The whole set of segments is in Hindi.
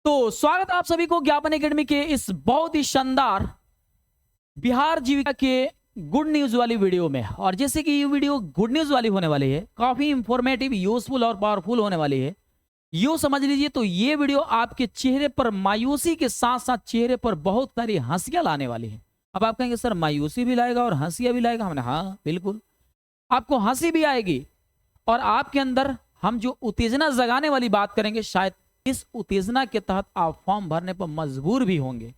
तो स्वागत है आप सभी को ज्ञापन एकेडमी के इस बहुत ही शानदार बिहार जीविका के गुड न्यूज वाली वीडियो में। और जैसे कि ये वीडियो गुड न्यूज वाली होने वाली है, काफी इंफॉर्मेटिव, यूजफुल और पावरफुल होने वाली है, यूं समझ लीजिए। तो ये वीडियो आपके चेहरे पर मायूसी के साथ साथ चेहरे पर बहुत सारी हंसियां लाने वाली है। अब आप कहेंगे सर मायूसी भी लाएगा और हंसियां भी लाएगा? हमने हाँ बिल्कुल, आपको हंसी भी आएगी और आपके अंदर हम जो उत्तेजना जगाने वाली बात करेंगे, शायद इस उत्तेजना के तहत आप फॉर्म भरने पर मजबूर भी होंगे।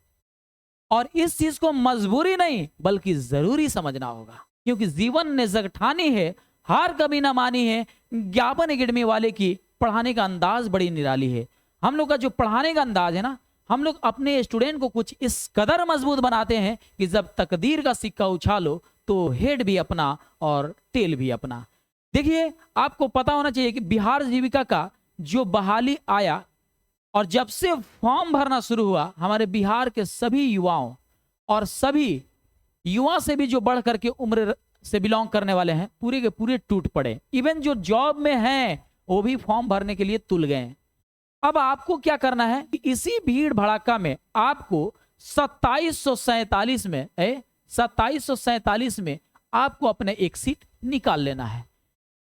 और इस चीज को मजबूरी नहीं बल्कि जरूरी समझना होगा, क्योंकि जीवन ने जग ठानी है, हार कभी ना मानी है। ज्ञापन एकेडमी वाले की पढ़ाने का अंदाज बड़ी निराली है। हम लोग का जो पढ़ाने का अंदाज है ना, हम लोग अपने स्टूडेंट को कुछ इस कदर मजबूत बनाते हैं कि जब तकदीर का सिक्का उछालो तो हेड भी अपना और टेल भी अपना। देखिए, आपको पता होना चाहिए कि बिहार जीविका का जो बहाली आया और जब से फॉर्म भरना शुरू हुआ, हमारे बिहार के सभी युवाओं और सभी युवा से भी जो बढ़ करके उम्र से बिलोंग करने वाले हैं, पूरे के पूरे टूट पड़े। इवन जो जॉब में हैं वो भी फॉर्म भरने के लिए तुल गए। अब आपको क्या करना है कि इसी भीड़ भड़ाका में आपको 2747 में आपको अपने एक सीट निकाल लेना है,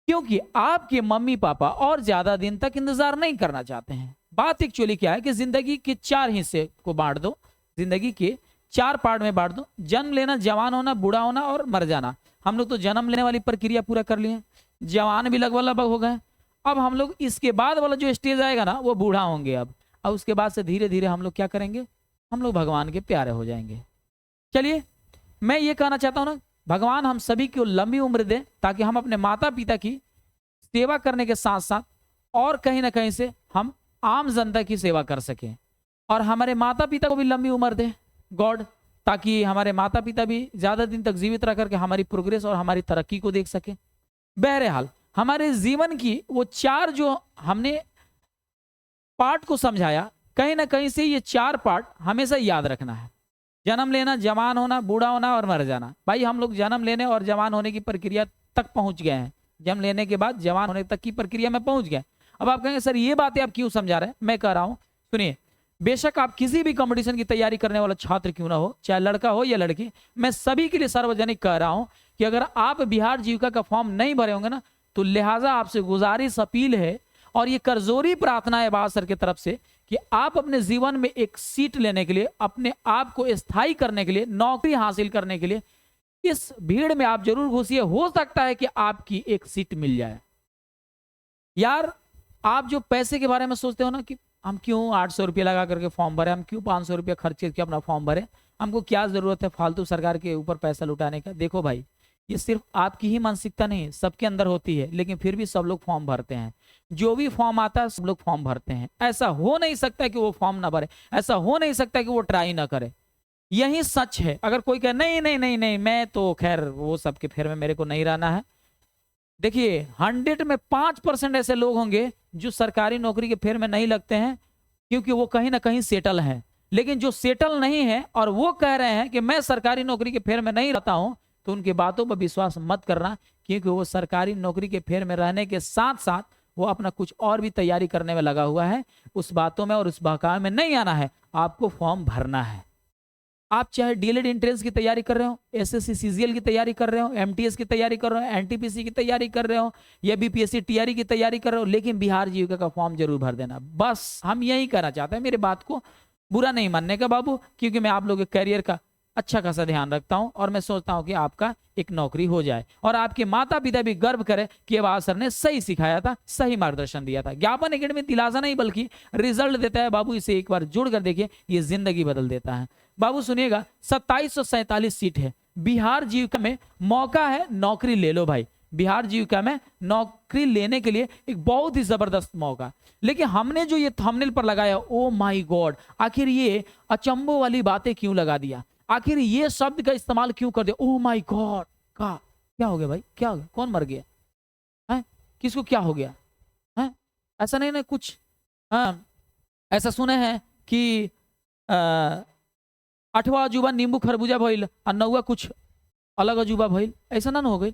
क्योंकि आपके मम्मी पापा और ज्यादा दिन तक इंतजार नहीं करना चाहते हैं। बात एक्चुअली क्या है कि जिंदगी के 4 हिस्से को बांट दो, जिंदगी के 4 पार्ट में बांट दो। जन्म लेना, जवान होना, बूढ़ा होना और मर जाना। हम लोग तो जन्म लेने वाली प्रक्रिया पूरा कर लिए, जवान भी लगभग हो गए। अब हम लोग इसके बाद वाला जो स्टेज आएगा ना, वो बूढ़ा होंगे। अब उसके बाद से धीरे धीरे हम लोग क्या करेंगे, हम लोग भगवान के प्यारे हो जाएंगे। चलिए, मैं ये कहना चाहता हूँ ना, भगवान हम सभी को लंबी उम्र दे, ताकि हम अपने माता पिता की सेवा करने के साथ साथ और कहीं ना कहीं से हम आम जनता की सेवा कर सकें, और हमारे माता पिता को भी लंबी उम्र दे गॉड, ताकि हमारे माता पिता भी ज्यादा दिन तक जीवित रह करके हमारी प्रोग्रेस और हमारी तरक्की को देख सके। बहरहाल, हमारे जीवन की वो 4 जो हमने पार्ट को समझाया, कहीं ना कहीं से ये 4 पार्ट हमेशा याद रखना है। जन्म लेना, जवान होना, बूढ़ा होना और मर जाना। भाई, हम लोग जन्म लेने और जवान होने की प्रक्रिया तक पहुंच गए हैं, जन्म लेने के बाद जवान होने तक की प्रक्रिया में पहुंच गए। अब आप कहेंगे सर ये बातें आप क्यों समझा रहे हैं? मैं कह रहा हूं, सुनिए, बेशक आप किसी भी कंपटीशन की तैयारी करने वाला छात्र क्यों ना हो, चाहे लड़का हो या लड़की, मैं सभी के लिए सार्वजनिक कह रहा हूं कि अगर आप बिहार जीविका का फॉर्म नहीं भरे होंगे ना, तो लिहाजा आपसे गुजारिश, अपील है और ये करजोरी प्रार्थना है बाबा सर की तरफ से कि आप अपने जीवन में एक सीट लेने के लिए, अपने आप को स्थायी करने के लिए, नौकरी हासिल करने के लिए इस भीड़ में आप जरूर घुसिए। हो सकता है कि आपकी एक सीट मिल जाए। यार, आप जो पैसे के बारे में सोचते हो ना कि हम क्यों 800 रुपये लगा करके फॉर्म भरे, हम क्यों 500 रुपये खर्च करके अपना फॉर्म भरे, हमको क्या जरूरत है फालतू सरकार के ऊपर पैसा लुटाने का। देखो भाई, ये सिर्फ आपकी ही मानसिकता नहीं, सबके अंदर होती है, लेकिन फिर भी सब लोग फॉर्म भरते हैं। जो भी फॉर्म आता है सब लोग फॉर्म भरते हैं। ऐसा हो नहीं सकता कि वो फॉर्म ना भरे, ऐसा हो नहीं सकता कि वो ट्राई ना करे। यही सच है। अगर कोई कहे नहीं नहीं नहीं नहीं, मैं तो खैर वो सबके फेर में मेरे को नहीं रहना है, देखिए 100 में 5% ऐसे लोग होंगे जो सरकारी नौकरी के फेर में नहीं लगते हैं, क्योंकि वो कहीं ना कहीं सेटल हैं। लेकिन जो सेटल नहीं है और वो कह रहे हैं कि मैं सरकारी नौकरी के फेर में नहीं रहता हूं, तो उनकी बातों पर विश्वास मत करना, क्योंकि वो सरकारी नौकरी के फेर में रहने के साथ साथ वो अपना कुछ और भी तैयारी करने में लगा हुआ है। उस बातों में और उस बहकावे में नहीं आना है, आपको फॉर्म भरना है। आप चाहे डीएलएड एंट्रेंस की तैयारी कर रहे हो, एसएससी सीजीएल की तैयारी कर रहे हो, एमटीएस की तैयारी कर रहे हो, एनटीपीसी की तैयारी कर रहे हो या बीपीएससी टीआरई की तैयारी कर रहे हो, लेकिन बिहार जीविका का फॉर्म जरूर भर देना। बस हम यही कहना चाहते हैं। मेरे बात को बुरा नहीं मानने का बाबू, क्योंकि मैं आप लोगों के करियर का अच्छा खासा ध्यान रखता हूं और मैं सोचता हूं कि आपका एक नौकरी हो जाए और आपके माता पिता भी गर्व करें कि बाबा सर ने सही सिखाया था, सही मार्गदर्शन दिया था। ज्ञापन एकेडमी दिलासा नहीं बल्कि रिजल्ट देता है बाबू। इसे एक बार जुड़ कर देखिए, ये जिंदगी बदल देता है। बाबू सुनिएगा, 2747 सीट है बिहार जीविका में। मौका है, नौकरी ले लो भाई। बिहार जीविका में नौकरी लेने के लिए एक बहुत ही जबरदस्त मौका। लेकिन हमने जो ये थंबनेल पर लगाया, ओ माय गॉड, आखिर ये अचंभों वाली बातें क्यों लगा दिया, आखिर ये शब्द का इस्तेमाल क्यों कर दिया? ओह माय गॉड का क्या हो गया भाई? क्या हो गया? कौन मर गया है? किसको क्या हो गया है? ऐसा नहीं ना कुछ। हाँ, ऐसा सुने हैं कि 8वां अजूबा नींबू खरबूजा भइल और 9वां कुछ अलग अजूबा भइल, ऐसा ना हो गई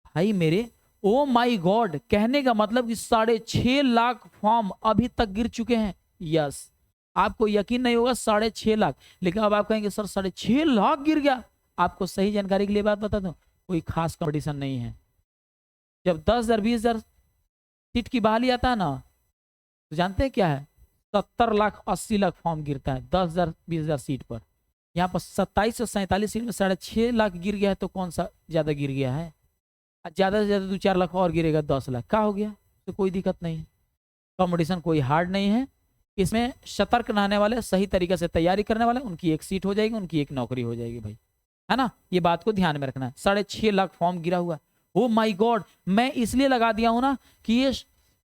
भाई मेरे। ओ माय गॉड, कहने का मतलब कि 6.5 लाख फॉर्म अभी तक गिर चुके हैं। यस, आपको यकीन नहीं होगा 6.5 लाख, लेकिन अब आप कहेंगे सर 6.5 लाख गिर गया। आपको सही जानकारी के लिए बात बता दूं, कोई खास कंपटीशन नहीं है। जब 10,000 20,000 सीट की बहाली आता है ना, तो जानते हैं क्या है, 70 लाख 80 लाख फॉर्म गिरता है 10,000 20,000 सीट पर। यहाँ पर 27 से 47 सीट में 6.5 लाख गिर गया है, तो कौन सा ज्यादा गिर गया है? ज्यादा से ज्यादा 2-4 लाख और गिरेगा, 10 लाख का हो गया, तो कोई दिक्कत नहीं है। कंपटीशन कोई हार्ड नहीं है। इसमें सतर्क रहने वाले, सही तरीके से तैयारी करने वाले, उनकी एक सीट हो जाएगी, उनकी एक नौकरी हो जाएगी भाई, है ना। ये बात को ध्यान में रखना है। 6.5 लाख फॉर्म गिरा हुआ, ओ माय गॉड। मैं इसलिए लगा दिया हूं ना कि ये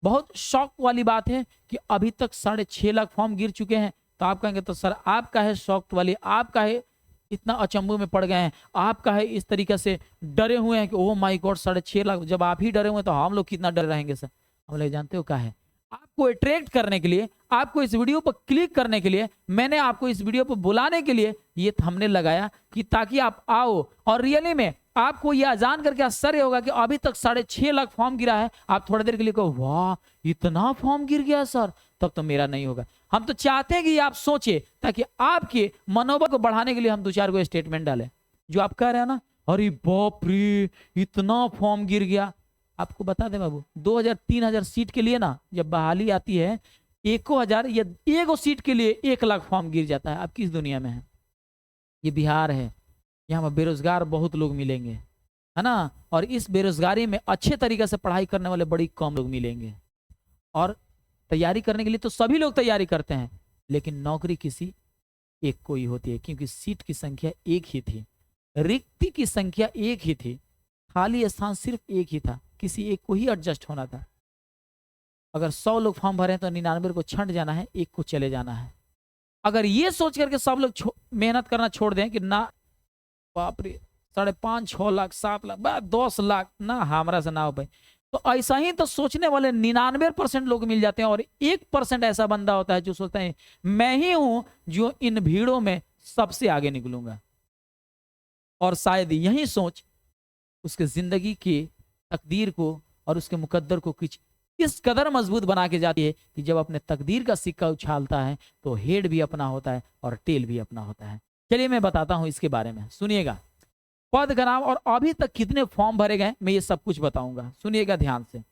बहुत शौक वाली बात है कि अभी तक 6.5 लाख फॉर्म गिर चुके हैं। तो आप कहेंगे तो सर आपका है शौक वाली, आपका है इतना अचंभे में पड़ गए हैं, आपका है इस तरीके से डरे हुए हैं कि ओह माय गॉड 6.5 लाख। जब आप ही डरे हुए हैं तो हम लोग कितना डर रहेंगे सर। हम लोग जानते हो क्या है, आपको अट्रैक्ट करने के लिए, आपको इस वीडियो पर क्लिक करने के लिए, मैंने आपको इस वीडियो पर बुलाने के लिए ये थंबनेल लगाया कि ताकि आप आओ। और रियली में आपको यह जान करके आश्चर्य होगा कि अभी तक 6.5 लाख फॉर्म गिरा है। आप थोड़ी देर के लिए कहो वाह इतना फॉर्म गिर गया सर, तब तो मेरा नहीं होगा। हम तो चाहते हैं कि आप सोचे, ताकि आपके मनोबल को बढ़ाने के लिए हम 2-4 गो स्टेटमेंट डालें। जो आप कह रहे हैं ना, अरे बाप रे इतना फॉर्म गिर गया, आपको बता दें बाबू 2,000-3,000 सीट के लिए ना जब बहाली आती है, 1,000 या 1 सीट के लिए 1 लाख फॉर्म गिर जाता है। आप किस दुनिया में हैं? ये बिहार है, यहाँ पर बेरोजगार बहुत लोग मिलेंगे, है ना। और इस बेरोजगारी में अच्छे तरीके से पढ़ाई करने वाले बड़ी कम लोग मिलेंगे। और तैयारी करने के लिए तो सभी लोग तैयारी करते हैं, लेकिन नौकरी किसी एक को ही होती है, क्योंकि सीट की संख्या एक ही थी, रिक्ति की संख्या एक ही थी, खाली स्थान सिर्फ एक ही था, किसी एक को ही एडजस्ट होना था। अगर 100 लोग फॉर्म भरे तो 99 को छंट जाना है, एक को चले जाना है। अगर ये सोच करके सब लोग मेहनत करना छोड़ दें कि ना बाप रे 5.5-6 लाख 7 लाख 10 लाख ना हमारा से ना हो पाए, तो ऐसा ही तो सोचने वाले 99% लोग मिल जाते हैं। और 1% ऐसा बंदा होता है जो सोचता है मैं ही हूं जो इन भीड़ों में सबसे आगे निकलूंगा। और शायद यही सोच उसके जिंदगी की तकदीर को और उसके मुकद्दर को कुछ इस कदर मजबूत बना के जाती है कि जब अपने तकदीर का सिक्का उछालता है तो हेड भी अपना होता है और टेल भी अपना होता है। चलिए मैं बताता हूं इसके बारे में, सुनिएगा। पद का नाम और अभी तक कितने फॉर्म भरे गए मैं ये सब कुछ बताऊंगा, सुनिएगा ध्यान से।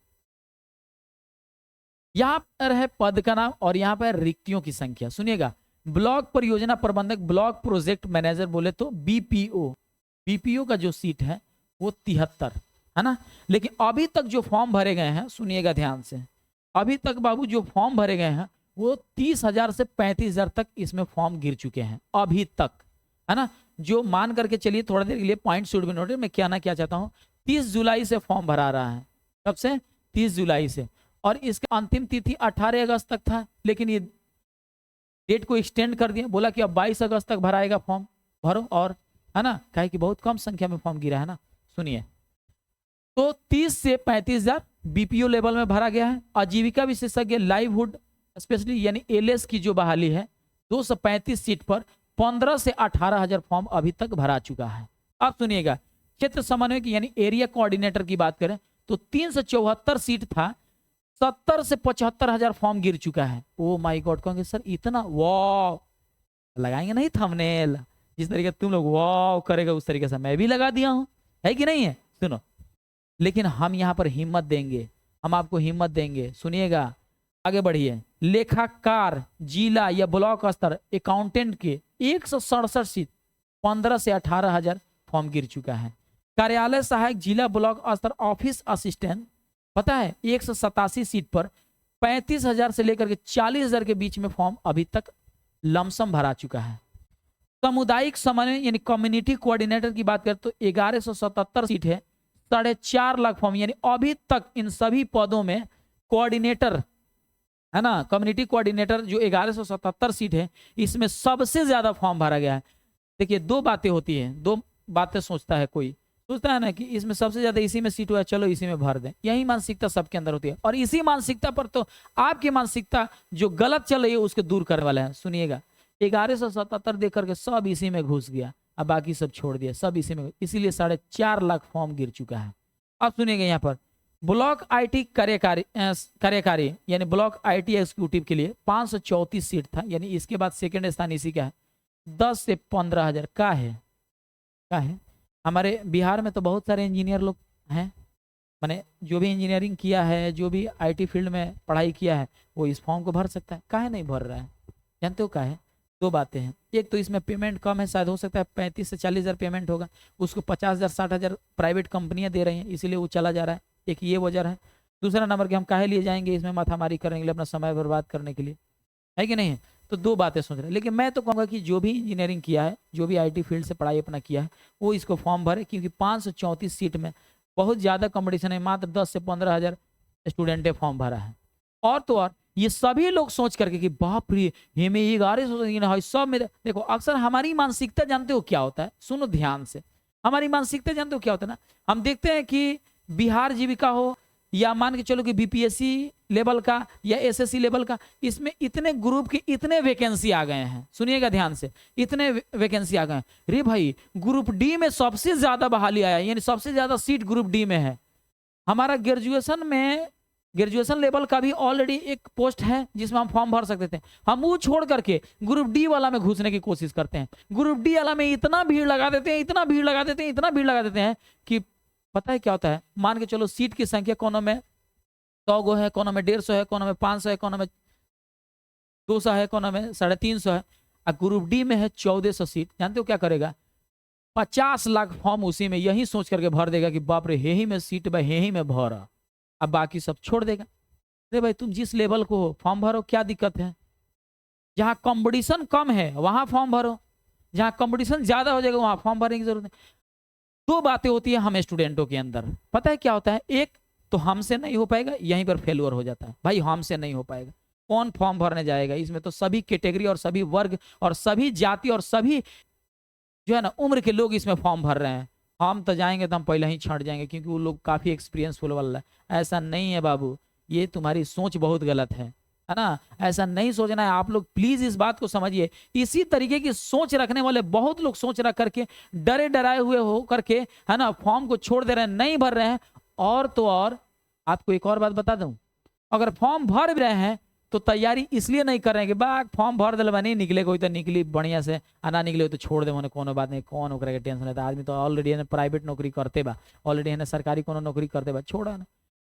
यहां पर है पद का नाम और यहां पर रिक्तियों की संख्या, सुनिएगा। ब्लॉक परियोजना प्रबंधक, ब्लॉक प्रोजेक्ट मैनेजर बोले तो बीपीओ, बीपीओ का जो सीट है वो 73 है ना। लेकिन अभी तक जो फॉर्म भरे गए हैं, सुनिएगा ध्यान से, अभी तक बाबू जो फॉर्म भरे गए हैं वो 30,000 से 35,000 तक इसमें फॉर्म गिर चुके हैं अभी तक, है ना। जो मान करके चलिए थोड़ा देर के लिए पॉइंट शुड बी नोटेड, मैं क्या ना क्या चाहता हूँ, 30 जुलाई से फॉर्म भरा रहा है। कब से? 30 जुलाई से। और इसका अंतिम तिथि 18 अगस्त तक था, लेकिन ये डेट को एक्सटेंड कर दिया, बोला कि अब 22 अगस्त तक भराएगा फॉर्म, भरो। और है ना, कहे कि बहुत कम संख्या में फॉर्म गिरा है ना। सुनिए, तो 30 से 35,000 बीपीओ लेवल में भरा गया है। आजीविका विशेषज्ञ लाइवहुड स्पेशली यानी एलएस की जो बहाली है 235 सीट पर 15 से 18,000 फॉर्म अभी तक भरा चुका है। अब सुनिएगा, क्षेत्र समन्वयक यानी एरिया कोऑर्डिनेटर की बात करें तो 374 सीट था, 70 से 75,000 फॉर्म गिर चुका है। ओ माय गॉड, कहोगे सर इतना, वाह लगाएंगे नहीं थंबनेल, जिस तरीके तुम लोग वाह करेगा उस तरीके से मैं भी लगा दिया हूं, है कि नहीं है। सुनो, लेकिन हम यहां पर हिम्मत देंगे, हम आपको हिम्मत देंगे, सुनिएगा आगे बढ़िए। लेखाकार जिला या ब्लॉक स्तर अकाउंटेंट के 167 सीट, 15 से 18,000 फॉर्म गिर चुका है। कार्यालय सहायक जिला ब्लॉक स्तर ऑफिस असिस्टेंट, पता है 187 सीट पर 35,000 से लेकर के 40,000 के बीच में फॉर्म अभी तक लमसम भरा चुका है। सामुदायिक समन्वय यानी कम्युनिटी कोऑर्डिनेटर की बात करें तो 1177 सीट है, 4.5 लाख फॉर्म, यानी अभी तक इन सभी पदों में कोऑर्डिनेटर है ना, कम्युनिटी कोऑर्डिनेटर जो 1177 सीट है, इसमें सबसे ज्यादा फॉर्म भरा गया है। देखिए दो बातें होती हैं, दो बातें सोचता है कोई, सोचता है ना कि इसमें सबसे ज्यादा इसी में सीट हुआ है, चलो इसी में भर दें। यही मानसिकता सबके अंदर होती है, और इसी मानसिकता पर तो आपकी मानसिकता जो गलत चल रही है उसके दूर करने वाले हैं। सुनिएगा, 1177 दे करके सब इसी में घुस गया, अब बाकी सब छोड़ दिया, सब इसी में, इसीलिए 4.5 लाख फॉर्म गिर चुका है। अब सुनिएगा यहाँ पर ब्लॉक आईटी कार्यकारी यानी ब्लॉक आईटी एग्जीक्यूटिव के लिए 534 सीट था, यानी इसके बाद सेकंड स्थान इसी का है। 10 से 15,000 का है। हमारे बिहार में तो बहुत सारे इंजीनियर लोग हैं, माने जो भी इंजीनियरिंग किया है, जो भी आईटी फील्ड में पढ़ाई किया है, वो इस फॉर्म को भर सकता है। काहे नहीं भर रहा है? जानते हो का है? दो बातें हैं। एक तो इसमें पेमेंट कम है, शायद हो सकता है 35 से 40,000 पेमेंट होगा, उसको 50,000 60,000 प्राइवेट कंपनियां दे रही हैं, इसीलिए वो चला जा रहा है। एक ये वजह है। दूसरा नंबर कि हम काहे लिए जाएंगे इसमें माथामारी करने के लिए, अपना समय बर्बाद करने के लिए, है कि नहीं है? तो दो बातें सोच रहे हैं। लेकिन मैं तो कहूँगा कि जो भी इंजीनियरिंग किया है, जो भी आईटी फील्ड से पढ़ाई अपना किया है, वो इसको फॉर्म भरे, क्योंकि 534 सीट में बहुत ज़्यादा कंपटीशन है। मात्र 10 से 15,000 स्टूडेंट ने फॉर्म भरा है। और तो और ये सभी लोग सोच करके कि बाप रे, ये में 11 सब में देखो, अक्सर हमारी मानसिकता जानते हो क्या होता है? सुनो ध्यान से, हमारी मानसिकता जानते हो क्या होता है ना? हम देखते हैं कि बिहार जीविका हो या मान के चलो कि बीपीएससी लेवल का या एसएससी लेवल का, इसमें इतने ग्रुप की इतने वैकेंसी आ गए हैं। सुनिएगा ध्यान से, इतने वैकेंसी आ गए हैं। रे भाई, ग्रुप डी में सबसे ज्यादा बहाली आया है, यानी सबसे ज्यादा सीट ग्रुप डी में है। हमारा ग्रेजुएशन लेवल का भी ऑलरेडी एक पोस्ट है जिसमें हम फॉर्म भर सकते थे। हम वो छोड़ करके ग्रुप डी वाला में घुसने की कोशिश करते हैं। ग्रुप डी वाला में इतना भीड़ लगा देते हैं, इतना भीड़ लगा देते हैं, इतना भीड़ लगा देते हैं कि पता है क्या होता है? मान के चलो सीट की संख्या कोनो में 100 गो है, कोनो में 150 है, कोनो में 500 है, कोनो में 200 है, कोनो में 350 है, और ग्रुप डी में है 1400 सीट। जानते हो क्या करेगा? 50 लाख फॉर्म उसी में यही सोच करके भर देगा कि बाप रे, यही में सीट भाई, यही में भरा, अब बाकी सब छोड़ देगा। अरे भाई, तुम जिस लेवल को हो फॉर्म भरो, क्या दिक्कत है? जहां कंपटीशन कम है वहां फॉर्म भरो, जहां कंपटीशन ज्यादा हो जाएगा वहां फॉर्म भरने की जरूरत नहीं। दो बातें होती है हम स्टूडेंटों के अंदर, पता है क्या होता है? एक तो हमसे नहीं हो पाएगा, यहीं पर फेल्योर हो जाता है। भाई हमसे नहीं हो पाएगा, कौन फॉर्म भरने जाएगा? इसमें तो सभी कैटेगरी और सभी वर्ग और सभी जाति और सभी जो है ना उम्र के लोग इसमें फॉर्म भर रहे हैं। हम तो जाएंगे तो हम पहले ही छट जाएंगे, क्योंकि वो लोग काफी एक्सपीरियंसफुल वाला है। ऐसा नहीं है बाबू, ये तुम्हारी सोच बहुत गलत है ना? ऐसा नहीं सोचना है आप लोग, प्लीज इस बात को समझिए। इसी तरीके की सोच रखने वाले बहुत लोग सोच रख करके डरे डराए हुए हो करके, है ना, फॉर्म को छोड़ दे रहे हैं, नहीं भर रहे हैं। और तो और आपको एक और बात बता दूं, अगर फॉर्म भर भी रहे हैं तो तैयारी इसलिए नहीं कर रहे हैं कि बा फॉर्म भर दिल नहीं निकले, कोई तो निकली बढ़िया से, ना निकले तो छोड़ दे, मैंने कोनो बात नहीं, कौन ओकरा के टेंशन लेता। आदमी तो ऑलरेडी प्राइवेट नौकरी करते बा, ऑलरेडी सरकारी कोनो नौकरी करते बा, छोड़ा ना।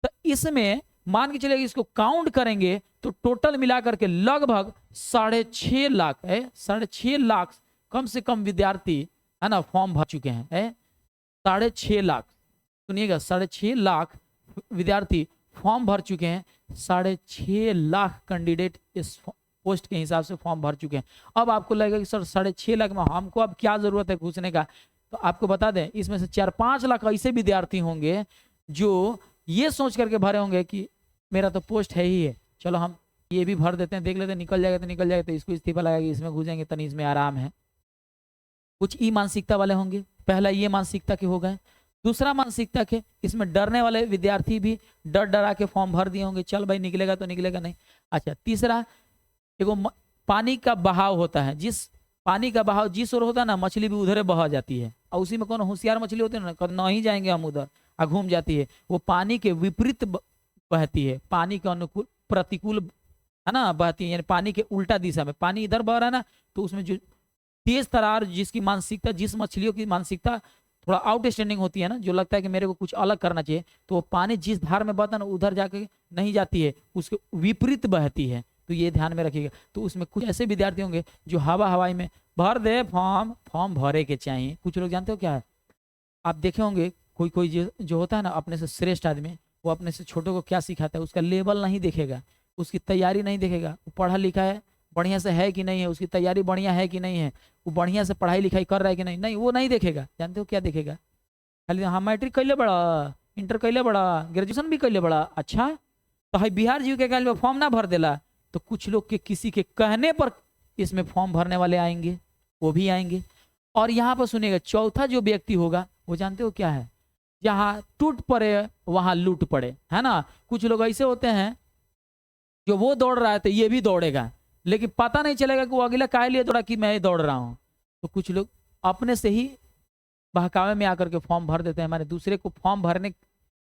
तो इसमें मान के चलिए इसको काउंट करेंगे तो टोटल मिला करके लगभग 6.5 लाख है, 6.5 लाख कम से कम विद्यार्थी है ना फॉर्म भर चुके हैं। 6.5 लाख, सुनिएगा, 6.5 लाख विद्यार्थी फॉर्म भर चुके हैं। 6.5 लाख कैंडिडेट इस पोस्ट के हिसाब से फॉर्म भर चुके हैं। अब आपको लगेगा कि सर 6.5 लाख में हमको अब क्या जरूरत है घुसने का? तो आपको बता दें, इसमें से 4-5 लाख ऐसे विद्यार्थी होंगे जो ये सोच करके भरे होंगे कि मेरा तो पोस्ट है ही है, चलो हम ये भी भर देते हैं, देख लेते हैं, निकल जाएगा तो निकल जाएगा, तो इसको इस्तीफा लगाएगा, इसमें घुसेंगे तनी इसमें आराम है। कुछ ई मानसिकता वाले होंगे। पहला ये मानसिकता के हो गए। दूसरा मानसिकता के, इसमें डरने वाले विद्यार्थी भी डर डरा के फॉर्म भर दिए होंगे, चल भाई निकलेगा तो निकलेगा नहीं। अच्छा, तीसरा एगो पानी का बहाव होता है, जिस पानी का बहाव जिस ओर होता है ना, मछली भी उधर बह जाती है। और उसी में कौन होशियार मछली होती है ना, कद नहीं जाएंगे हम उधर, घूम जाती है। वो पानी के विपरीत बहती है, पानी के अनुकूल प्रतिकूल है ना बहती है, यानी पानी के उल्टा दिशा में। पानी इधर बह रहा है ना, तो उसमें जो तेज तरार जिसकी मानसिकता, जिस मछलियों की मानसिकता थोड़ा आउटस्टैंडिंग होती है ना, जो लगता है कि मेरे को कुछ अलग करना चाहिए, तो वो पानी जिस धार में बहता है ना उधर जाके नहीं जाती है, उसके विपरीत बहती है। तो ये ध्यान में रखिएगा। तो उसमें कुछ ऐसे विद्यार्थी होंगे जो हवाई में भर दे फॉर्म भरे के चाहिए। कुछ लोग जानते हो क्या है, आप देखे होंगे कोई जो होता है ना अपने से श्रेष्ठ आदमी, वो अपने से छोटों को क्या सिखाता है, उसका लेवल नहीं देखेगा, उसकी तैयारी नहीं देखेगा, वो पढ़ा लिखा है बढ़िया से है कि नहीं है, उसकी तैयारी बढ़िया है कि नहीं है, वो बढ़िया से पढ़ाई लिखाई कर रहा है कि नहीं, नहीं वो नहीं देखेगा। जानते हो क्या देखेगा? खाली हाँ मैट्रिक कैले बड़ा, इंटर कैले बड़ा, ग्रेजुएशन भी कैले बड़ा, अच्छा तो है बिहार जी के फॉर्म ना भर देला। तो कुछ लोग के किसी के कहने पर इसमें फॉर्म भरने वाले आएंगे, वो भी आएंगे। और यहाँ पर सुनिएगा, चौथा जो व्यक्ति होगा वो जानते हो क्या है? जहाँ टूट पड़े वहां लूट पड़े, है ना। कुछ लोग ऐसे होते हैं जो वो दौड़ रहा है तो ये भी दौड़ेगा, लेकिन पता नहीं चलेगा कि वो अगला काहे लिए दौड़ा कि मैं दौड़ रहा हूँ। तो कुछ लोग अपने से ही बहकावे में आकर के फॉर्म भर देते हैं, हमारे दूसरे को फॉर्म भरने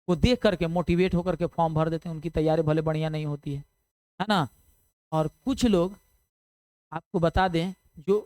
वो देख करके मोटिवेट होकर के फॉर्म भर देते हैं, उनकी तैयारी भले बढ़िया नहीं होती है ना। और कुछ लोग आपको बता दें, जो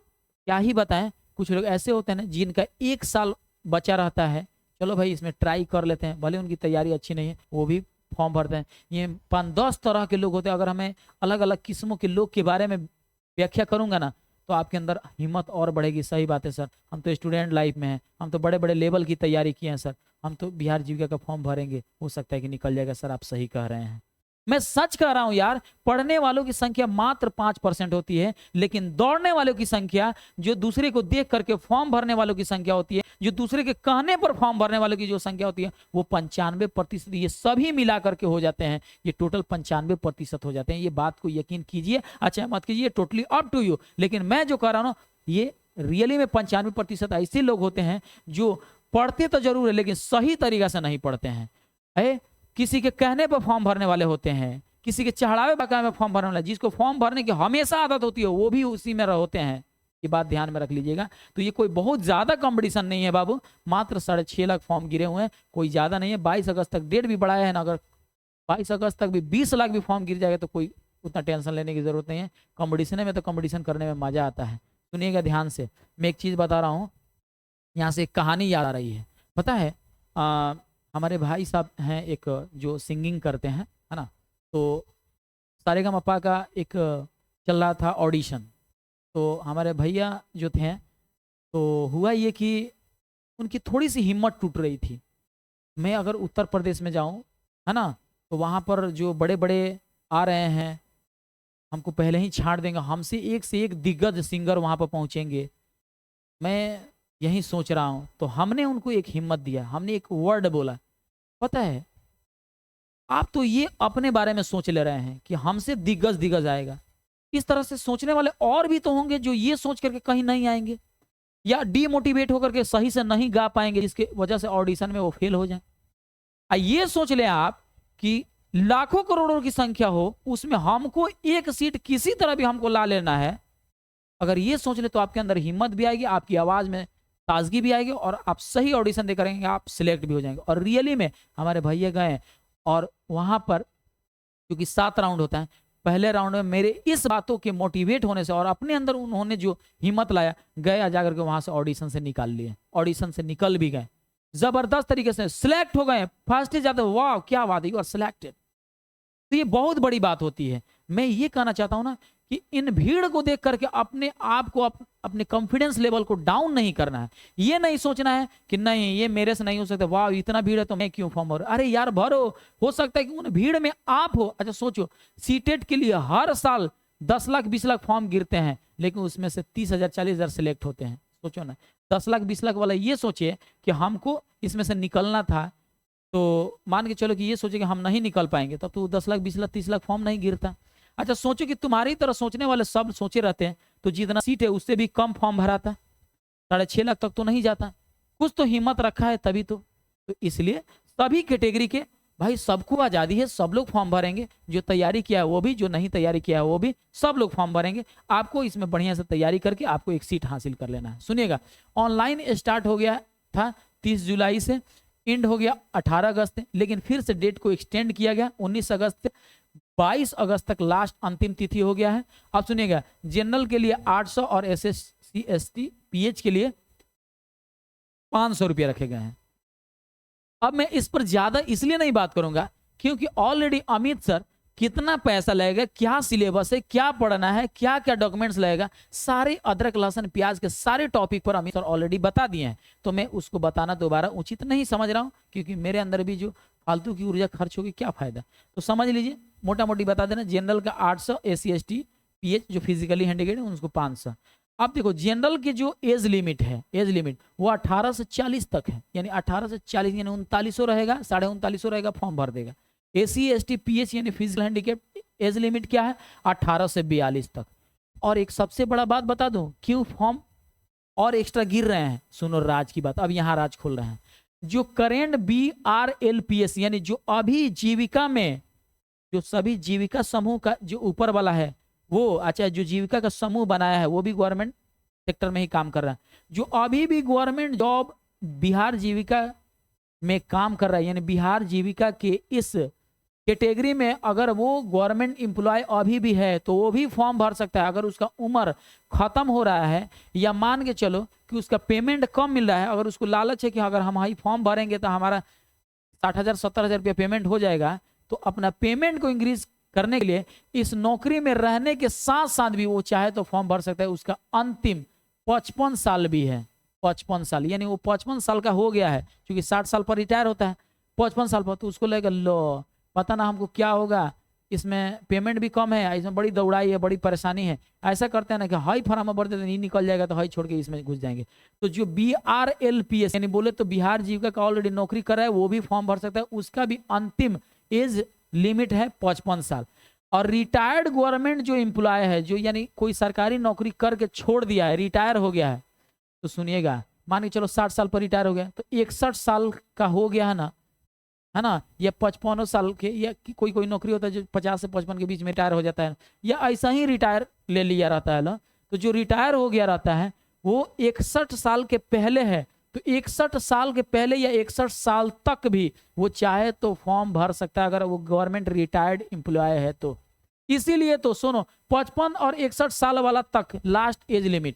क्या ही बताएं, कुछ लोग ऐसे होते हैं ना जिनका 1 साल बचा रहता है, चलो भाई इसमें ट्राई कर लेते हैं, भले उनकी तैयारी अच्छी नहीं है वो भी फॉर्म भरते हैं। ये 5-10 तरह के लोग होते हैं। अगर हमें अलग अलग किस्मों के लोग के बारे में व्याख्या करूंगा ना तो आपके अंदर हिम्मत और बढ़ेगी। सही बात है सर, हम तो स्टूडेंट लाइफ में हैं, हम तो बड़े बड़े लेवल की तैयारी किए हैं सर, हम तो बिहार जीविका का फॉर्म भरेंगे, हो सकता है कि निकल जाएगा। सर आप सही कह रहे हैं, मैं सच कह रहा हूं यार। पढ़ने वालों की संख्या मात्र 5% होती है, लेकिन दौड़ने वालों की संख्या, जो दूसरे को देख करके फॉर्म भरने वालों की संख्या होती है, जो दूसरे के कहने पर फॉर्म भरने वालों की जो संख्या होती है, वो 95%। ये सभी मिला करके हो जाते हैं, ये टोटल 95% हो जाते हैं। ये बात को यकीन कीजिए, अच्छा मत कीजिए, टोटली अप टू यू। लेकिन मैं जो कह रहा हूं ये रियली में 95% ऐसे लोग होते हैं जो पढ़ते तो जरूर है लेकिन सही तरीका से नहीं पढ़ते हैं। किसी के कहने पर फॉर्म भरने वाले होते हैं, किसी के चढ़ावे बकावे में फॉर्म भरने वाले, जिसको फॉर्म भरने की हमेशा आदत होती है वो भी उसी में होते हैं। ये बात ध्यान में रख लीजिएगा। तो ये कोई बहुत ज्यादा कंपटीशन नहीं है बाबू, मात्र 6.5 लाख फॉर्म गिरे हुए हैं, कोई ज्यादा नहीं है। 22 अगस्त तक डेट भी बढ़ाया है ना, अगर 22 अगस्त तक भी 20 लाख भी फॉर्म गिर जाएगा तो कोई उतना टेंशन लेने की जरूरत नहीं है। कंपटीशन में तो कंपटीशन करने में मजा आता है। सुनिएगा ध्यान से, मैं एक चीज बता रहा हूँ, यहाँ से एक कहानी याद आ रही है। पता है हमारे भाई साहब हैं एक जो सिंगिंग करते हैं, है ना, तो सारेगामापा का एक चल रहा था ऑडिशन। तो हमारे भैया जो थे, तो हुआ ये कि उनकी थोड़ी सी हिम्मत टूट रही थी। मैं अगर उत्तर प्रदेश में जाऊं, है ना, तो वहाँ पर जो बड़े बड़े आ रहे हैं हमको पहले ही छाड़ देंगे, हमसे एक से एक दिग्गज सिंगर वहाँ पर पहुँचेंगे, मैं यही सोच रहा हूँ। तो हमने उनको एक हिम्मत दिया, हमने एक वर्ड बोला, पता है आप तो ये अपने बारे में सोच ले रहे हैं कि हमसे दिग्गज दिग्गज आएगा, इस तरह से सोचने वाले और भी तो होंगे जो ये सोच करके कहीं नहीं आएंगे या डीमोटिवेट होकर के सही से नहीं गा पाएंगे, जिसके वजह से ऑडिशन में वो फेल हो जाए। ये सोच लें आप कि लाखों करोड़ों की संख्या हो, उसमें हमको एक सीट किसी तरह भी हमको ला लेना है। अगर ये सोच ले तो आपके अंदर हिम्मत भी आएगी, आपकी आवाज में ताजगी भी आएगी और आप सही ऑडिशन दे करेंगे, आप सिलेक्ट भी हो जाएंगे। और रियली में हमारे भैया गए और वहां पर क्योंकि 7 राउंड होता है, पहले राउंड में मेरे इस बातों के मोटिवेट होने से और अपने अंदर उन्होंने जो हिम्मत लाया, गए जाकर के वहां से ऑडिशन से निकाल लिए, ऑडिशन से निकल भी गए, जबरदस्त तरीके से सिलेक्ट हो गए, फर्स्ट जाते, वाह क्या बात है, यू आर सिलेक्टेड। तो ये बहुत बड़ी बात होती है। मैं ये कहना चाहता हूं ना कि इन भीड़ को देख करके अपने आप को अपने कॉन्फिडेंस लेवल को डाउन नहीं करना है। ये नहीं सोचना है कि नहीं ये मेरे से नहीं हो सकता, वाह इतना भीड़ है तो मैं क्यों फॉर्म भरूं। अरे यार भरो, हो सकता है कि उन भीड़ में आप हो। अच्छा सोचो, सीटेट के लिए हर साल 10 लाख 20 लाख फॉर्म गिरते हैं, लेकिन उसमें से 30,000 40,000 सिलेक्ट होते हैं। सोचो ना, 10 लाख 20 लाख वाला ये सोचिए कि हमको इसमें से निकलना था, तो मान के चलो कि ये सोचे कि हम नहीं निकल पाएंगे, तब तो 10 लाख 20 लाख 30 लाख फॉर्म नहीं गिरता। अच्छा सोचो कि तुम्हारी तरह सोचने वाले सब सोचे रहते हैं तो जितना सीट है उससे भी कम फॉर्म भराता, 6.5 लाख तक तो नहीं जाता। कुछ तो हिम्मत रखा है तभी तो इसलिए सभी कैटेगरी के भाई सबको आज़ादी है, सब लोग फॉर्म भरेंगे, जो तैयारी किया है वो भी, जो नहीं तैयारी किया है वो भी, सब लोग फॉर्म भरेंगे। आपको इसमें बढ़िया से तैयारी करके आपको एक सीट हासिल कर लेना है। सुनिएगा, ऑनलाइन स्टार्ट हो गया था 30 जुलाई से, एंड हो गया 18 अगस्त से, लेकिन फिर से डेट को एक्सटेंड किया गया 19 अगस्त से 22 अगस्त तक लास्ट अंतिम तिथि हो गया है। अब सुनिएगा, जनरल के लिए 800 और SSC ST PH के लिए 500 रुपये रखे गए हैं। अब मैं इस पर ज्यादा इसलिए नहीं बात करूंगा क्योंकि ऑलरेडी अमित सर कितना पैसा लगेगा, क्या सिलेबस है, क्या पढ़ना है, क्या क्या डॉक्यूमेंट्स लगेगा, सारे अदरक लहसुन प्याज के सारे टॉपिक पर अमित सर ऑलरेडी बता दिए हैं। तो मैं उसको बताना दोबारा उचित नहीं समझ रहा हूं क्योंकि मेरे अंदर भी जो फालतू की ऊर्जा खर्च होगी क्या फायदा। तो समझ लीजिए, मोटा मोटी बता देना, जनरल का 800, SC ST PH जो फिजिकली हैंडिकेप्ड है उनको 500। अब देखो जनरल की जो एज लिमिट है, एज लिमिट वो 18 से 40 तक है, यानी 18 से 40 यानी 3900 रहेगा, 3950 रहेगा, फॉर्म भर देगा। SC ST PH यानी फिजिकल हैंडिकेप्ड एज लिमिट क्या है, 18 से 42 तक। और एक सबसे बड़ा बात बता दूं, क्यों फॉर्म और एक्स्ट्रा गिर रहे हैं, सुनो राज की बात, अब यहाँ राज खोल रहे हैं। जो करेंट BRLPS यानी जो अभी जीविका में जो सभी जीविका समूह का जो ऊपर वाला है वो, अच्छा जो जीविका का समूह बनाया है वो भी गवर्नमेंट सेक्टर में ही काम कर रहा है। जो अभी भी गवर्नमेंट जॉब बिहार जीविका में काम कर रहा है, यानी बिहार जीविका के इस कैटेगरी में अगर वो गवर्नमेंट एम्प्लॉय अभी भी है तो वो भी फॉर्म भर सकता है। अगर उसका उम्र खत्म हो रहा है या मान के चलो कि उसका पेमेंट कम मिल रहा है, अगर उसको लालच है कि अगर हम हाई फॉर्म भरेंगे तो हमारा 60,000 70,000 रुपया पेमेंट हो जाएगा, तो अपना पेमेंट को इंक्रीज करने के लिए इस नौकरी में रहने के साथ साथ भी वो चाहे तो फॉर्म भर सकता है। उसका अंतिम 55 साल भी है, 55 साल, यानी वो 55 साल का हो गया है, क्योंकि 60 साल पर रिटायर होता है, 55 साल पर, तो उसको लगेगा लो पता ना हमको क्या होगा, इसमें पेमेंट भी कम है, इसमें बड़ी दौड़ाई है, बड़ी परेशानी है। ऐसा करते हैं ना कि हाई फॉर्म भर देते, नहीं निकल जाएगा तो हाई छोड़ के इसमें घुस जाएंगे। तो जो BRLPS यानी बोले तो बिहार जीविका का ऑलरेडी नौकरी कर रहा है वो भी फॉर्म भर सकता है। उसका भी अंतिम एज लिमिट है 55 साल। और रिटायर्ड गवर्नमेंट जो एम्प्लॉय है, जो यानी कोई सरकारी नौकरी करके छोड़ दिया है, रिटायर हो गया है, तो सुनिएगा, मान के चलो 60 साल पर रिटायर हो गया, तो 61 साल का हो गया है ना, या 55 साल के, या कोई कोई नौकरी होता है जो 50 से 55 के बीच में रिटायर हो जाता है, या ऐसा ही रिटायर ले लिया रहता है ना, तो जो रिटायर हो गया रहता है वो 61 साल के पहले है, तो 61 साल के पहले या 61 साल तक भी वो चाहे तो फॉर्म भर सकता है अगर वो गवर्नमेंट रिटायर्ड एम्प्लॉय है तो। इसीलिए तो सुनो, 55 और 61 साल वाला तक लास्ट एज लिमिट,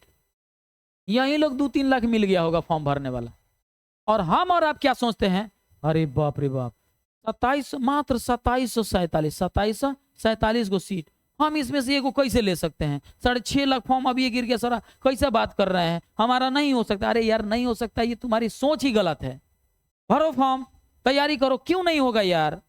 यही लोग 2-3 लाख मिल गया होगा फॉर्म भरने वाला। और हम और आप क्या सोचते हैं, अरे बाप रे बाप, 27 मात्र 2747 गो सीट, हम इसमें से एगो कैसे ले सकते हैं? 6.5 लाख फॉर्म अभी गिर गया सारा, कैसे बात कर रहे हैं, हमारा नहीं हो सकता। अरे यार नहीं हो सकता, ये तुम्हारी सोच ही गलत है। भरो फॉर्म, तैयारी करो, क्यों नहीं होगा यार?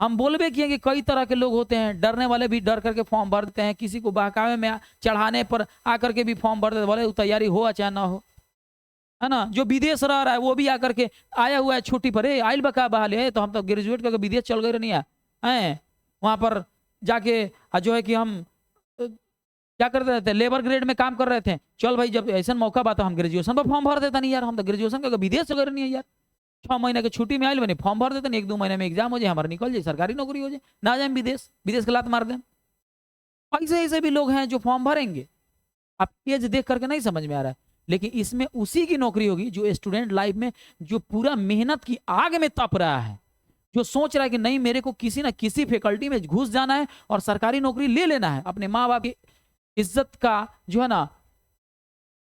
हम बोलबे किए कि कई तरह के लोग होते हैं, डरने वाले भी डर करके फॉर्म भर देते हैं, किसी को बहकावे में चढ़ाने पर आकर के भी फॉर्म भर देते, बोले तैयारी हो या चाहे ना हो, है ना। जो विदेश रह रहा है वो भी आकर के आया हुआ है छुट्टी पर, आइल बका बहाल है, तो हम तो ग्रेजुएट करके विदेश चल गए नहीं है, वहां पर जाके जो है कि हम क्या करते रहते, लेबर ग्रेड में काम कर रहे थे, चल भाई जब ऐसा मौका बात हम ग्रेजुएशन पर फॉर्म भर देता नहीं यार, हम तो ग्रेजुएशन करके विदेश चल गए नहीं है यार, 6 महीने की छुट्टी में आइल बने फॉर्म भर देते, 1-2 महीने में एग्जाम हो जाए, हमारा निकल जाए, सरकारी नौकरी हो जाए, ना जाए विदेश, विदेश के लात मार दें। ऐसे ऐसे भी लोग हैं जो फॉर्म भरेंगे, आप एज देख करके नहीं समझ में आ रहा है, लेकिन इसमें उसी की नौकरी होगी जो स्टूडेंट लाइफ में जो पूरा मेहनत की आग में तप रहा है, जो सोच रहा है कि नहीं मेरे को किसी ना किसी फैकल्टी में घुस जाना है और सरकारी नौकरी ले लेना है, अपने माँ बाप की इज्जत का जो है ना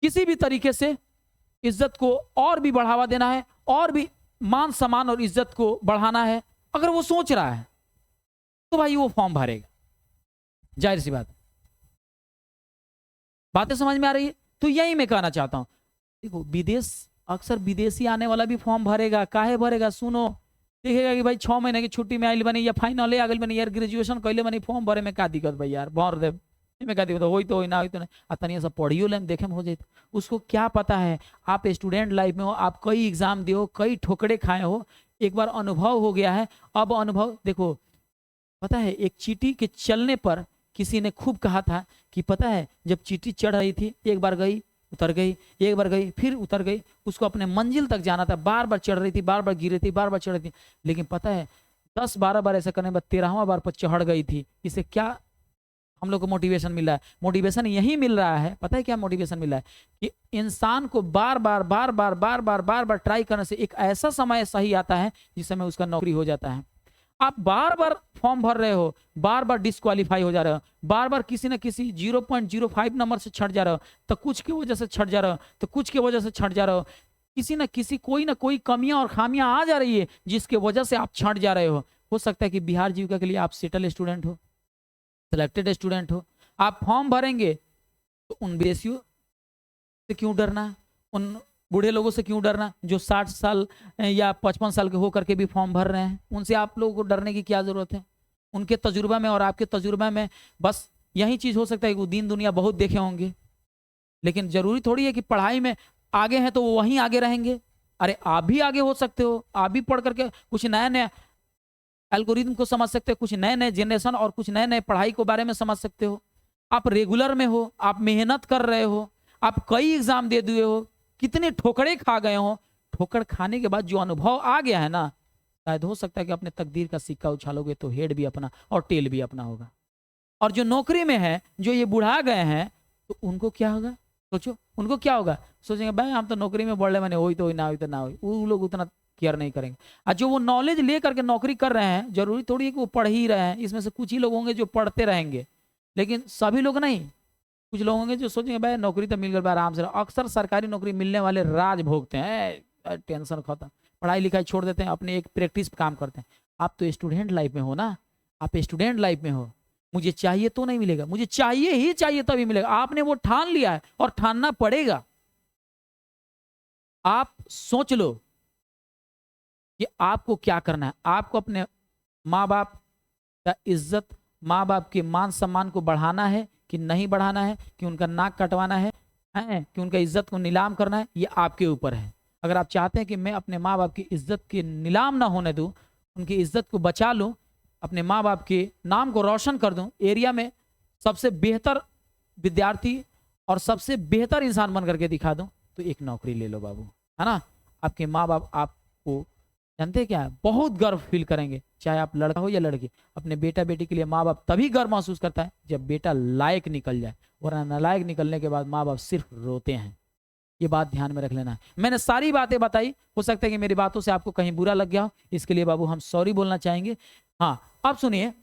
किसी भी तरीके से इज्जत को और भी बढ़ावा देना है, और भी मान सम्मान और इज्जत को बढ़ाना है, अगर वो सोच रहा है तो भाई वो फॉर्म भरेगा, जाहिर सी बातें समझ में आ रही है। तो यही मैं कहना चाहता हूं, देखो विदेश अक्सर विदेशी आने वाला भी फॉर्म भरेगा, काहे भरेगा, सुनो, देखेगा कि भाई 6 महीने की छुट्टी में आइल बनी या फाइनल आ गई बनी यार, ग्रेजुएशन कैले बनी, फॉर्म भरे में का दिक्कत भाई यार, भर दे में का दिक्कत, होई तो होई ना होई तो नहीं, तनिया सब पढ़ियो ले देखे में हो जाए। उसको क्या पता है, आप स्टूडेंट लाइफ में हो, आप कई एग्जाम दिए हो, कई ठोकरे खाए हो, एक बार अनुभव हो गया है। अब अनुभव देखो, पता है एक चींटी के चलने पर किसी ने खूब कहा था कि पता है जब चींटी चढ़ रही थी, एक बार गई उतर गई, एक बार गई फिर उतर गई, उसको अपने मंजिल तक जाना था, बार बार चढ़ रही थी, बार बार गिर रही थी, बार बार चढ़ रही थी, लेकिन पता है 10-12 बार ऐसा करने के बाद 13वां बार पर चढ़ गई थी। इससे क्या हम लोग को मोटिवेशन मिल रहा है? मोटिवेशन यही मिल रहा है, पता है क्या मोटिवेशन मिल रहा है, कि इंसान को बार बार बार बार बार बार बार बार ट्राई करने से एक ऐसा समय सही आता है जिस समय उसका नौकरी हो जाता है। आप बार बार फॉर्म भर रहे हो, बार बार डिस्क्वालीफाई हो जा रहे हो, बार बार किसी न किसी 0.05 नंबर से छट जा रहे हो, तो कुछ की वजह से छट जा रहे हो, तो कुछ की वजह से छट जा रहे हो, किसी न किसी कोई ना कोई कमियां और खामियां आ जा रही है जिसके वजह से आप छट जा रहे हो सकता है कि बिहार जीविका के लिए आप सेटल स्टूडेंट हो, सिलेक्टेड स्टूडेंट हो, आप फॉर्म भरेंगे तो उन विदेशियों से क्यों डरना, उन बूढ़े लोगों से क्यों डरना जो 60 साल या 55 साल के होकर के भी फॉर्म भर रहे हैं, उनसे आप लोगों को डरने की क्या जरूरत है? उनके तजुर्बा में और आपके तजुर्बा में बस यही चीज हो सकता है कि वो दीन दुनिया बहुत देखे होंगे, लेकिन जरूरी थोड़ी है कि पढ़ाई में आगे हैं तो वो वहीं आगे रहेंगे। अरे आप भी आगे हो सकते हो, आप भी पढ़ करके कुछ नया नया एल्गोरिथम को समझ सकते हो, कुछ नए नए जनरेशन और कुछ नए नए पढ़ाई के बारे में समझ सकते हो। आप रेगुलर में हो, आप मेहनत कर रहे हो, आप कई एग्जाम दे दिए हो, कितने ठोकरे खा गए हो, ठोकर खाने के बाद जो अनुभव आ गया है ना, शायद हो सकता है कि अपने तकदीर का सिक्का उछालोगे तो हेड भी अपना और टेल भी अपना होगा। और जो नौकरी में है, जो ये बुढ़ा गए हैं, तो उनको क्या होगा? सोचो उनको क्या होगा, सोचेंगे भाई हम तो नौकरी में बढ़ रहे, मैंने वही तो ना हुई तो ना हुई, वो लोग उतना केयर नहीं करेंगे। और जो वो नॉलेज ले करके नौकरी कर रहे हैं, जरूरी थोड़ी है कि वो पढ़ ही रहे हैं, इसमें से कुछ ही लोग होंगे जो पढ़ते रहेंगे, लेकिन सभी लोग नहीं। कुछ लोग होंगे जो सोचेंगे भाई नौकरी तो मिल गई, आराम से। अक्सर सरकारी नौकरी मिलने वाले राज भोगते हैं, टेंशन खत्म, पढ़ाई लिखाई छोड़ देते हैं, अपने एक प्रैक्टिस काम करते हैं। आप तो स्टूडेंट लाइफ में हो ना, आप स्टूडेंट लाइफ में हो। मुझे चाहिए तो नहीं मिलेगा, मुझे चाहिए ही चाहिए तभी मिलेगा। आपने वो ठान लिया है और ठानना पड़ेगा। आप सोच लो कि आपको क्या करना है। आपको अपने माँ बाप का इज्जत, माँ बाप के मान सम्मान को बढ़ाना है कि नहीं बढ़ाना है, कि उनका नाक कटवाना है कि उनका इज्जत को नीलाम करना है, ये आपके ऊपर है। अगर आप चाहते हैं कि मैं अपने माँ बाप की इज्जत के नीलाम ना होने दूं, उनकी इज्जत को बचा लूं, अपने माँ बाप के नाम को रोशन कर दूं, एरिया में सबसे बेहतर विद्यार्थी और सबसे बेहतर इंसान बन करके दिखा दूं, तो एक नौकरी ले लो बाबू, है ना। आपके माँ बाप आपको जानते क्या है, बहुत गर्व फील करेंगे। चाहे आप लड़का हो या लड़की, अपने बेटा बेटी के लिए माँ बाप तभी गर्व महसूस करता है जब बेटा लायक निकल जाए, वरना नालायक निकलने के बाद माँ बाप सिर्फ रोते हैं। ये बात ध्यान में रख लेना है। मैंने सारी बातें बताई, हो सकता है कि मेरी बातों से आपको कहीं बुरा लग गया हो, इसके लिए बाबू हम सॉरी बोलना चाहेंगे। हाँ, अब सुनिए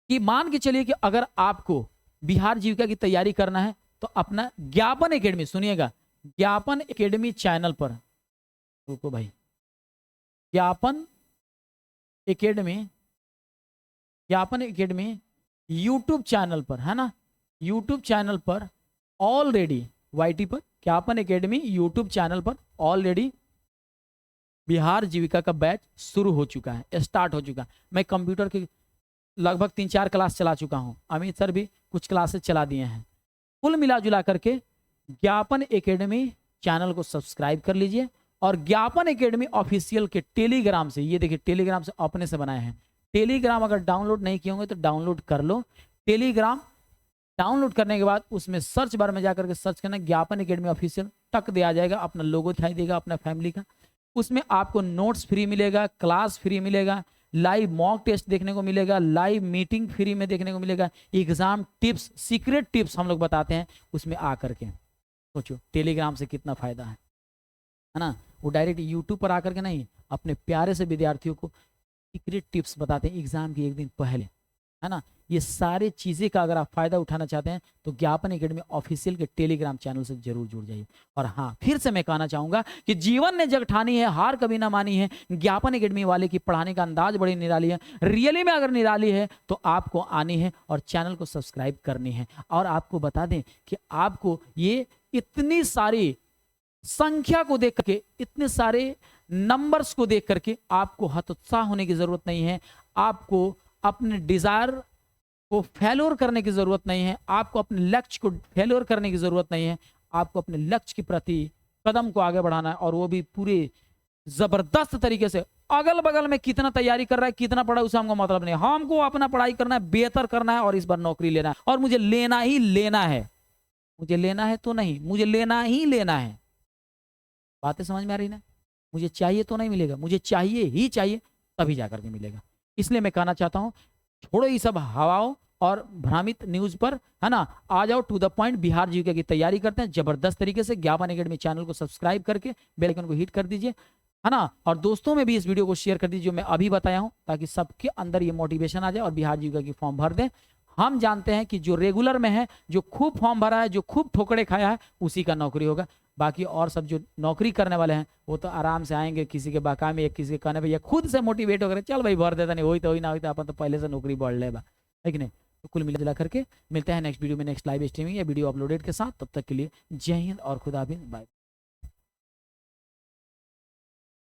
कि मान के चलिए कि अगर आपको बिहार जीविका की तैयारी करना है तो अपना ज्ञापन एकेडमी, सुनिएगा, ज्ञापन एकेडमी चैनल पर, रुको भाई, ज्ञापन एकेडमी यूट्यूब चैनल पर, है ना, यूट्यूब चैनल पर ऑलरेडी, वाईटी पर ज्ञापन एकेडमी यूट्यूब चैनल पर ऑलरेडी बिहार जीविका का बैच शुरू हो चुका है, स्टार्ट हो चुका है। मैं कंप्यूटर की लगभग 3-4 क्लास चला चुका हूं, अमित सर भी कुछ क्लासेस चला दिए हैं। कुल मिला जुला करके ज्ञापन एकेडमी चैनल को सब्सक्राइब कर लीजिए, और ज्ञापन एकेडमी ऑफिशियल के टेलीग्राम से, ये देखिए टेलीग्राम से अपने से बनाए हैं, टेलीग्राम अगर डाउनलोड नहीं किए होंगे तो डाउनलोड कर लो। टेलीग्राम डाउनलोड करने के बाद उसमें सर्च बार में जाकर के सर्च करना ज्ञापन एकेडमी ऑफिशियल, टक दिया जाएगा, अपना लोगो दिखाई देगा अपना फैमिली का। उसमें आपको नोट्स फ्री मिलेगा, क्लास फ्री मिलेगा, लाइव मॉक टेस्ट देखने को मिलेगा, लाइव मीटिंग फ्री में देखने को मिलेगा, एग्जाम टिप्स, सीक्रेट टिप्स हम लोग बताते हैं उसमें आकर के। सोचो टेलीग्राम से कितना फायदा है ना। वो डायरेक्ट यूट्यूब पर आकर के नहीं, अपने प्यारे से विद्यार्थियों को सीक्रेट टिप्स बताते हैं एग्जाम के एक दिन पहले, है ना। ये सारी चीजें का अगर आप फायदा उठाना चाहते हैं तो ज्ञापन एकेडमी ऑफिशियल के टेलीग्राम चैनल से जरूर जुड़ जाइए। और हाँ, फिर से मैं कहना चाहूंगा कि जीवन ने जग ठानी है, हार कभी ना मानी है। ज्ञापन एकेडमी वाले की पढ़ाने का अंदाज बड़ी निराली है, रियली में अगर निराली है तो आपको आनी है और चैनल को सब्सक्राइब करनी है। और आपको बता दें कि आपको ये इतनी सारी संख्या को देख करके, इतने सारे नंबर्स को देख करके आपको हतोत्साह होने की जरूरत नहीं है। आपको अपने डिजायर को फेल्योर करने की जरूरत नहीं है, आपको अपने लक्ष्य को फेल्योर करने की जरूरत नहीं है। आपको अपने लक्ष्य के प्रति कदम को आगे बढ़ाना है, और वो भी पूरे जबरदस्त तरीके से। अगल बगल में कितना तैयारी कर रहा है, कितना पढ़ा, उसे हमको मतलब नहीं। हमको अपना पढ़ाई करना है, बेहतर करना है और इस बार नौकरी लेना है, और मुझे लेना ही लेना है। मुझे लेना है तो नहीं, मुझे लेना ही लेना है। बातें समझ में आ रही ना। मुझे चाहिए तो नहीं मिलेगा, मुझे चाहिए ही चाहिए, तभी जाकर के मिलेगा। इसलिए मैं कहना चाहता हूं, छोड़ो ये सब हवाओं और भ्रामित न्यूज पर, है ना, आ जाओ टू द पॉइंट। बिहार जीविका की तैयारी करते हैं जबरदस्त तरीके से। ज्ञापन एकेडमी चैनल को सब्सक्राइब करके बेल आइकन को हिट कर दीजिए, है ना, और दोस्तों में भी इस वीडियो को शेयर कर दीजिए जो मैं अभी बताया हूं, ताकि सबके अंदर ये मोटिवेशन आ जाए और बिहार जीविका की फॉर्म भर दें। हम जानते हैं कि जो रेगुलर में है, जो खूब फॉर्म भरा है, जो खूब ठोकरे खाया है, उसी का नौकरी होगा। बाकी और सब जो नौकरी करने वाले हैं वो तो आराम से आएंगे, किसी के बाका में या किसी के कहने पे, या खुद से मोटिवेट होकर चल भाई भर देता, नहीं होई तो होई ना होई तो अपन तो पहले से नौकरी बढ़ ले बा, है कि नहीं। तो कुल मिला जुला करके मिलते हैं नेक्स्ट वीडियो में, नेक्स्ट लाइव स्ट्रीमिंग या वीडियो अपलोडेड के साथ। तब तक के लिए जय हिंद और खुदा हाफिज़, बाय।